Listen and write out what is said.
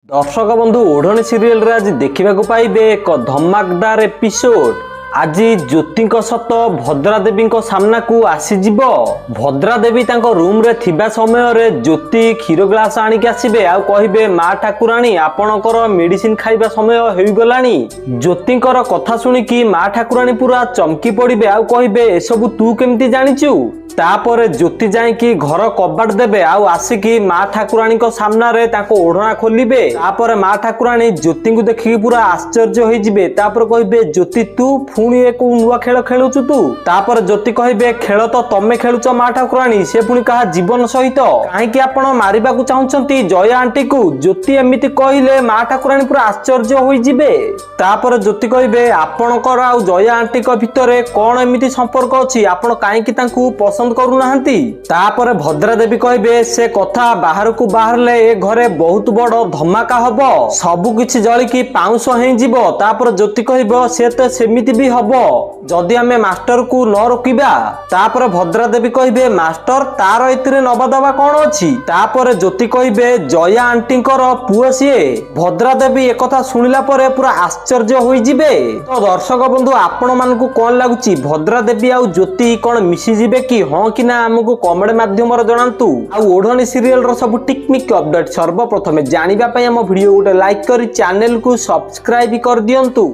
दर्शक बंधु ओढ़णी सीरियल रे आज देखा पाइबे एक धमाकदार एपिसोड। आज ज्योति सत भद्रा देवी सामना को आसीजिब। भद्रा देवी रूम रे थिबा समय रे ज्योति क्षीर ग्लास आनिक आसबे आ कहिबे माँ ठाकुराणी आपणकर मेडिसिन खाइबा समय हो गलानी। ज्योतिंकर कथा सुनिकी माँ ठाकुराणी पूरा चमकी पड़िबे आ कहिबे एसबु तू केमती जानिचु। तापर ज्योति जाइकी घर कबाट देबे आउ आसिकी माँ ठाकुराणी सामना रे ताको ओढ़ना खोलिबे। तापर माँ ठाकुराणी ज्योति को देखिकी पूरा आश्चर्य होई जिबे। तापर कहिबे ज्योति तू पुणी एक नुआ खेल खेलुचु तू। तापर ज्योति कहिबे खेल तो तमे खेलुच माँ ठाकुराणी, से पुणी कहा जीवन सहित काहेकि आपण मारिबा को चाहुचंती जया आंटी को। ज्योति एमिति कहिले माँ ठाकुराणी पूरा आश्चर्य होई जिबे। तापर ज्योति कहिबे आपणकर आउ जया आंटी को भितरे कोन एमिति संपर्क अछि, आपण काहेकि तांकू पसंद करू नाहंती। तापर भद्रा देवी कहिबे से कथा बाहर को बाहरले ए घरे बहुत बड़ धमाका हबो, सबु किछि जळिकी पाउंस हेई जिवो। तापर ज्योति कहिबो से तो सेमिति भी हबो जदि आमे मास्टर को न रोकिबा। तापर भद्रा देवी कहिबे मास्टर तार एतिरे नबा दबा कोन अछि। तापर ज्योति कहिबे जया आंटीकर पुओ सिए। भद्रा देवी एक कथा सुनिला परे पूरा आश्चर्य होई जिबे। तो दर्शक बंधु आपण मानकू कोन लागुची भद्रा देवी आ ज्योति कोन मिसी जिबे कि हाँ कि ना हमको कमेंट माध्यम जनातु। आ ओढ़णी सीरियल रो सब टेक्निक अपडेट सर्वप्रथमे जानिबा पई हम वीडियो गोटे लाइक करी चैनल को सब्सक्राइब कर दियंतु।